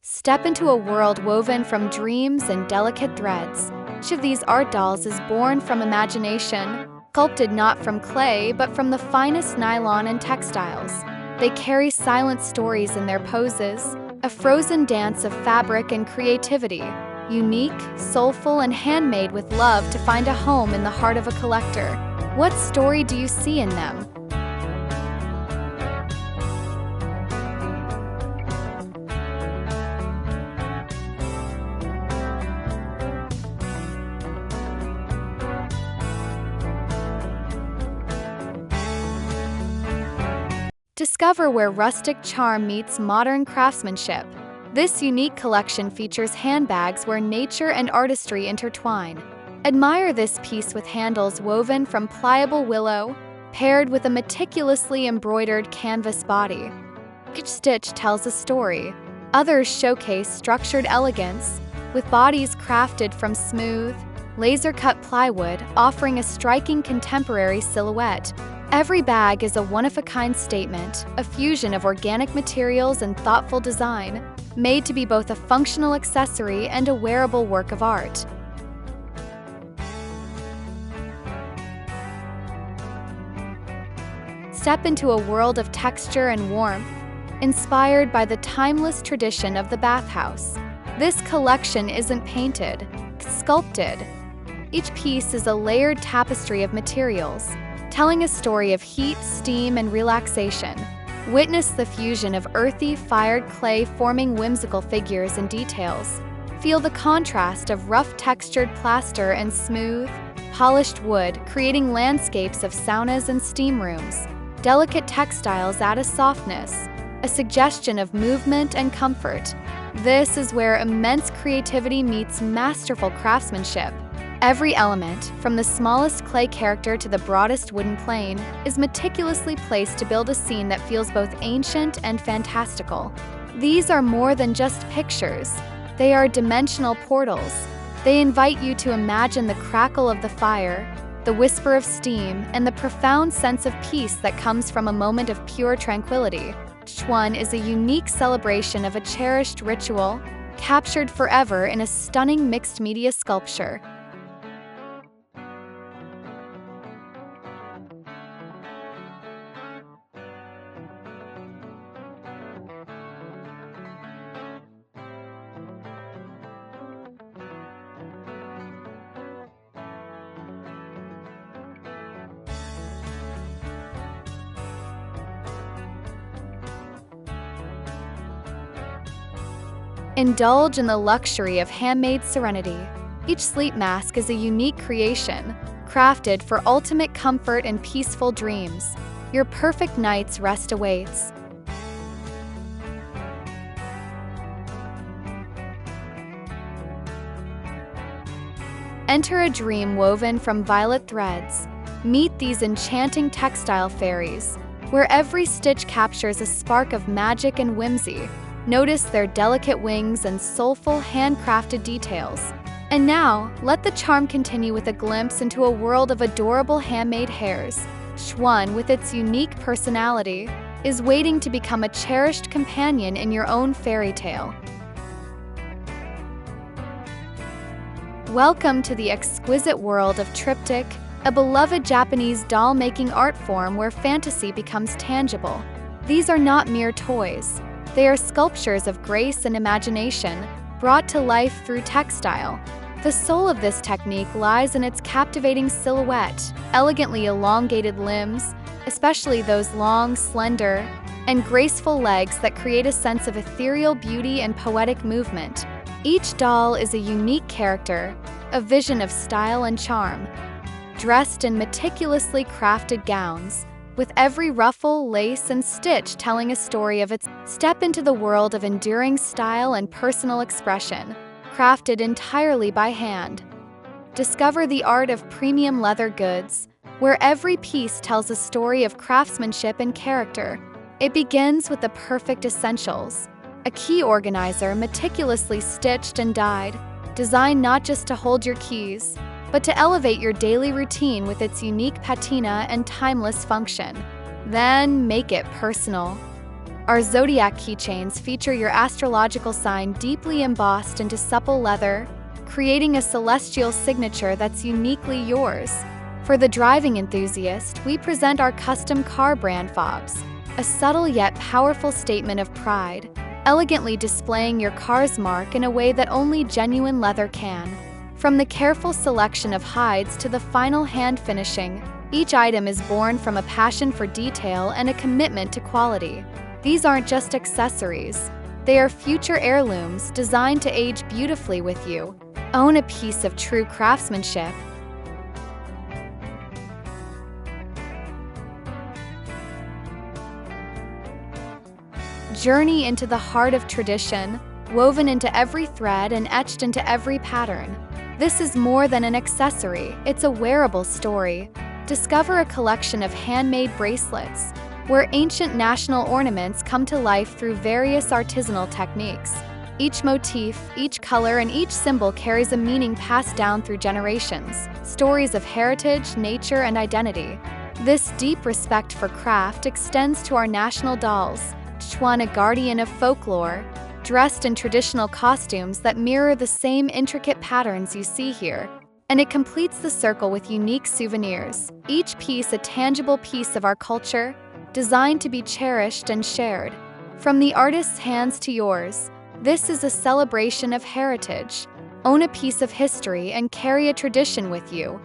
Step into a world woven from dreams and delicate threads. Each of these art dolls is born from imagination, sculpted not from clay but from the finest nylon and textiles. They carry silent stories in their poses, a frozen dance of fabric and creativity, unique, soulful, and handmade with love to find a home in the heart of a collector. What story do you see in them? Discover where rustic charm meets modern craftsmanship. This unique collection features handbags where nature and artistry intertwine. Admire this piece with handles woven from pliable willow, paired with a meticulously embroidered canvas body. Each stitch tells a story. Others showcase structured elegance, with bodies crafted from smooth, laser-cut plywood, offering a striking contemporary silhouette. Every bag is a one-of-a-kind statement, a fusion of organic materials and thoughtful design, made to be both a functional accessory and a wearable work of art. Step into a world of texture and warmth, inspired by the timeless tradition of the bathhouse. This collection isn't painted, it's sculpted. Each piece is a layered tapestry of materials, telling a story of heat, steam, and relaxation. Witness the fusion of earthy, fired clay forming whimsical figures and details. Feel the contrast of rough textured plaster and smooth, polished wood, creating landscapes of saunas and steam rooms. Delicate textiles add a softness, a suggestion of movement and comfort. This is where immense creativity meets masterful craftsmanship. Every element, from the smallest clay character to the broadest wooden plane, is meticulously placed to build a scene that feels both ancient and fantastical. These are more than just pictures. They are dimensional portals. They invite you to imagine the crackle of the fire, the whisper of steam, and the profound sense of peace that comes from a moment of pure tranquility. Each one is a unique celebration of a cherished ritual, captured forever in a stunning mixed-media sculpture. Indulge in the luxury of handmade serenity. Each sleep mask is a unique creation, crafted for ultimate comfort and peaceful dreams. Your perfect night's rest awaits. Enter a dream woven from violet threads. Meet these enchanting textile fairies, where every stitch captures a spark of magic and whimsy. Notice their delicate wings and soulful, handcrafted details. And now, let the charm continue with a glimpse into a world of adorable handmade hairs. Each one, with its unique personality, is waiting to become a cherished companion in your own fairy tale. Welcome to the exquisite world of Triptych, a beloved Japanese doll-making art form where fantasy becomes tangible. These are not mere toys. They are sculptures of grace and imagination, brought to life through textile. The soul of this technique lies in its captivating silhouette, elegantly elongated limbs, especially those long, slender, and graceful legs that create a sense of ethereal beauty and poetic movement. Each doll is a unique character, a vision of style and charm. Dressed in meticulously crafted gowns, with every ruffle, lace, and stitch telling a story of its. Step into the world of enduring style and personal expression, crafted entirely by hand. Discover the art of premium leather goods, where every piece tells a story of craftsmanship and character. It begins with the perfect essentials, a key organizer meticulously stitched and dyed, designed not just to hold your keys, but to elevate your daily routine with its unique patina and timeless function. Then make it personal. Our zodiac keychains feature your astrological sign deeply embossed into supple leather, creating a celestial signature that's uniquely yours. For the driving enthusiast, we present our custom car brand fobs, a subtle yet powerful statement of pride, elegantly displaying your car's mark in a way that only genuine leather can. From the careful selection of hides to the final hand finishing, each item is born from a passion for detail and a commitment to quality. These aren't just accessories. They are future heirlooms designed to age beautifully with you. Own a piece of true craftsmanship. Journey into the heart of tradition, woven into every thread and etched into every pattern. This is more than an accessory, it's a wearable story. Discover a collection of handmade bracelets, where ancient national ornaments come to life through various artisanal techniques. Each motif, each color, and each symbol carries a meaning passed down through generations, stories of heritage, nature, and identity. This deep respect for craft extends to our national dolls, each one a guardian of folklore, dressed in traditional costumes that mirror the same intricate patterns you see here. And it completes the circle with unique souvenirs, each piece a tangible piece of our culture, designed to be cherished and shared. From the artist's hands to yours, this is a celebration of heritage. Own a piece of history and carry a tradition with you.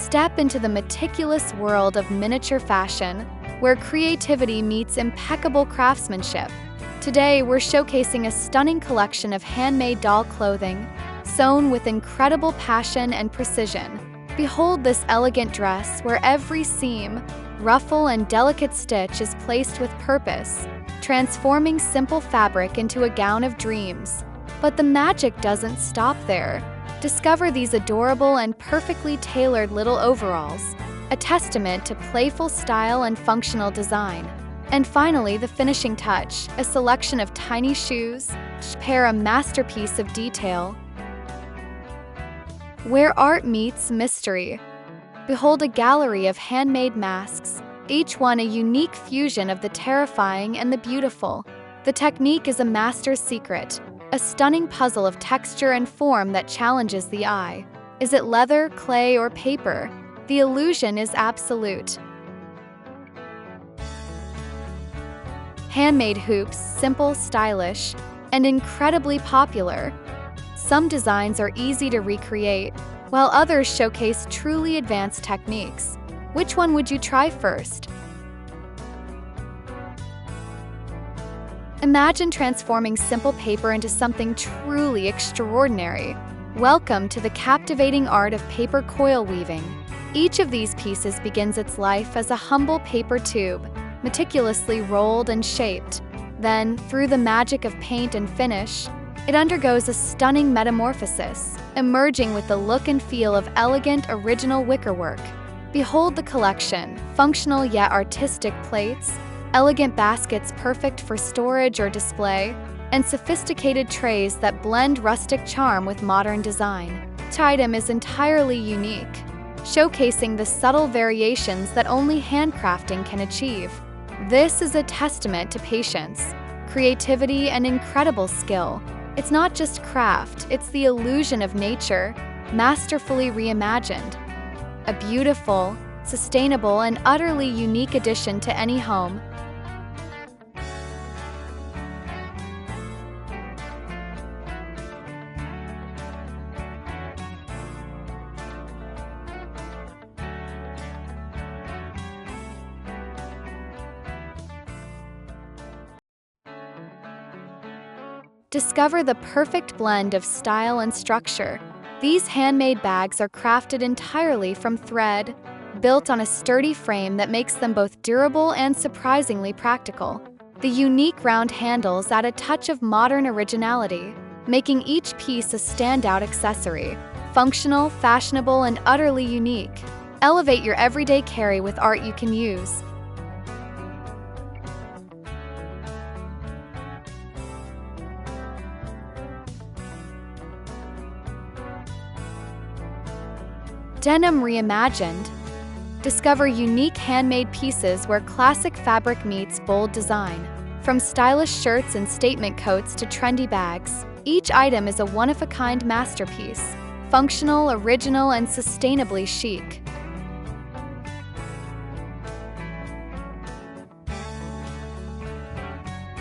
Step into the meticulous world of miniature fashion, where creativity meets impeccable craftsmanship. Today, we're showcasing a stunning collection of handmade doll clothing, sewn with incredible passion and precision. Behold this elegant dress where every seam, ruffle, and delicate stitch is placed with purpose, transforming simple fabric into a gown of dreams. But the magic doesn't stop there. Discover these adorable and perfectly tailored little overalls, a testament to playful style and functional design. And finally, the finishing touch, a selection of tiny shoes, which pair a masterpiece of detail. Where art meets mystery. Behold a gallery of handmade masks, each one a unique fusion of the terrifying and the beautiful. The technique is a master's secret, a stunning puzzle of texture and form that challenges the eye. Is it leather, clay, or paper? The illusion is absolute. Handmade hoops, simple, stylish, and incredibly popular. Some designs are easy to recreate, while others showcase truly advanced techniques. Which one would you try first? Imagine transforming simple paper into something truly extraordinary. Welcome to the captivating art of paper coil weaving. Each of these pieces begins its life as a humble paper tube, meticulously rolled and shaped. Then, through the magic of paint and finish, it undergoes a stunning metamorphosis, emerging with the look and feel of elegant, original wickerwork. Behold the collection, functional yet artistic plates, elegant baskets perfect for storage or display, and sophisticated trays that blend rustic charm with modern design. Each item is entirely unique, showcasing the subtle variations that only handcrafting can achieve. This is a testament to patience, creativity, and incredible skill. It's not just craft, it's the illusion of nature, masterfully reimagined. A beautiful, sustainable, and utterly unique addition to any home. Discover the perfect blend of style and structure. These handmade bags are crafted entirely from thread, built on a sturdy frame that makes them both durable and surprisingly practical. The unique round handles add a touch of modern originality, making each piece a standout accessory. Functional, fashionable, and utterly unique. Elevate your everyday carry with art you can use. Denim reimagined. Discover unique handmade pieces where classic fabric meets bold design. From stylish shirts and statement coats to trendy bags, each item is a one-of-a-kind masterpiece. Functional, original, and sustainably chic.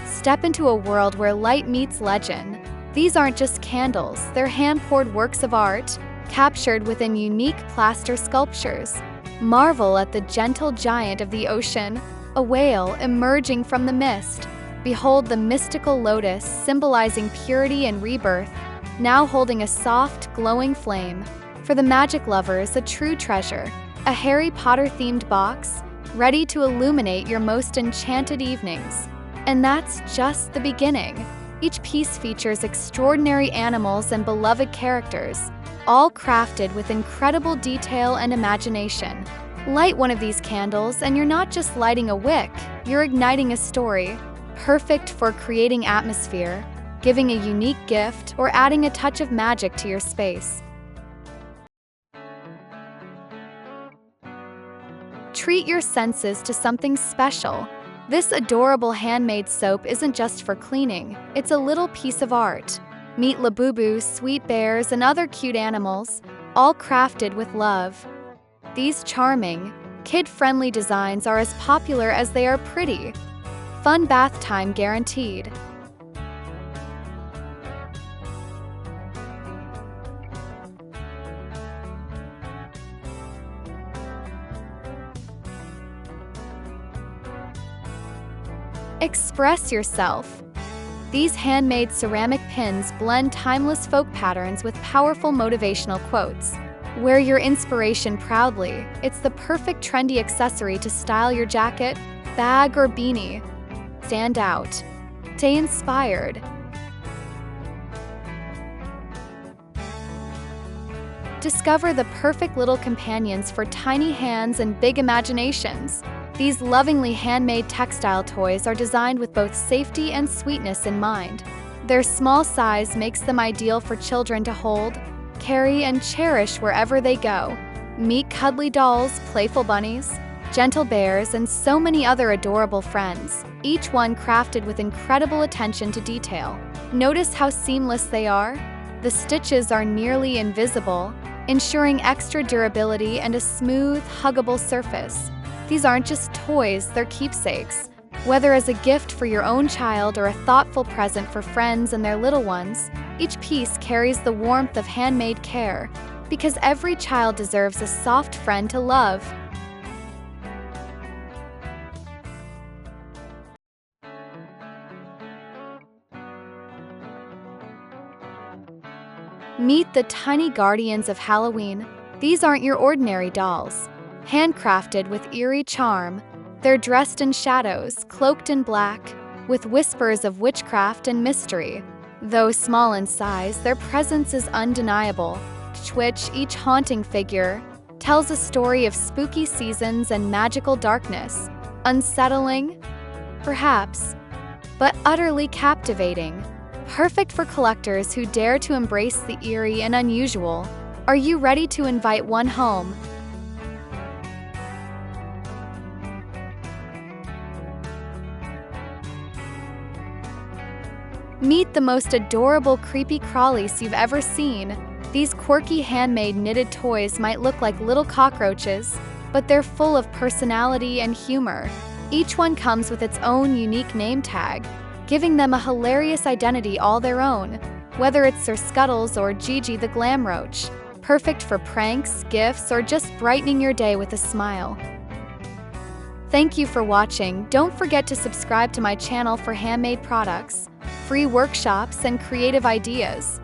Step into a world where light meets legend. These aren't just candles, they're hand-poured works of art, captured within unique plaster sculptures. Marvel at the gentle giant of the ocean, a whale emerging from the mist. Behold the mystical lotus symbolizing purity and rebirth, now holding a soft, glowing flame. For the magic lovers, a true treasure. A Harry Potter-themed box, ready to illuminate your most enchanted evenings. And that's just the beginning. Each piece features extraordinary animals and beloved characters, all crafted with incredible detail and imagination. Light one of these candles and you're not just lighting a wick, you're igniting a story. Perfect for creating atmosphere, giving a unique gift, or adding a touch of magic to your space. Treat your senses to something special. This adorable handmade soap isn't just for cleaning, it's a little piece of art. Meet Labubu, sweet bears, and other cute animals, all crafted with love. These charming, kid-friendly designs are as popular as they are pretty. Fun bath time guaranteed. Express yourself. These handmade ceramic pins blend timeless folk patterns with powerful motivational quotes. Wear your inspiration proudly. It's the perfect trendy accessory to style your jacket, bag, or beanie. Stand out. Stay inspired. Discover the perfect little companions for tiny hands and big imaginations. These lovingly handmade textile toys are designed with both safety and sweetness in mind. Their small size makes them ideal for children to hold, carry, and cherish wherever they go. Meet cuddly dolls, playful bunnies, gentle bears, and so many other adorable friends, each one crafted with incredible attention to detail. Notice how seamless they are? The stitches are nearly invisible, ensuring extra durability and a smooth, huggable surface. These aren't just toys, they're keepsakes. Whether as a gift for your own child or a thoughtful present for friends and their little ones, each piece carries the warmth of handmade care, because every child deserves a soft friend to love. Meet the tiny guardians of Halloween. These aren't your ordinary dolls. Handcrafted with eerie charm, they're dressed in shadows, cloaked in black, with whispers of witchcraft and mystery. Though small in size, their presence is undeniable. Each haunting figure tells a story of spooky seasons and magical darkness. Unsettling? Perhaps, but utterly captivating. Perfect for collectors who dare to embrace the eerie and unusual. Are you ready to invite one home? Meet the most adorable creepy crawlies you've ever seen. These quirky handmade knitted toys might look like little cockroaches, but they're full of personality and humor. Each one comes with its own unique name tag, giving them a hilarious identity all their own. Whether it's Sir Scuttles or Gigi the Glam Roach, perfect for pranks, gifts, or just brightening your day with a smile. Thank you for watching. Don't forget to subscribe to my channel for handmade products. free workshops, and creative ideas.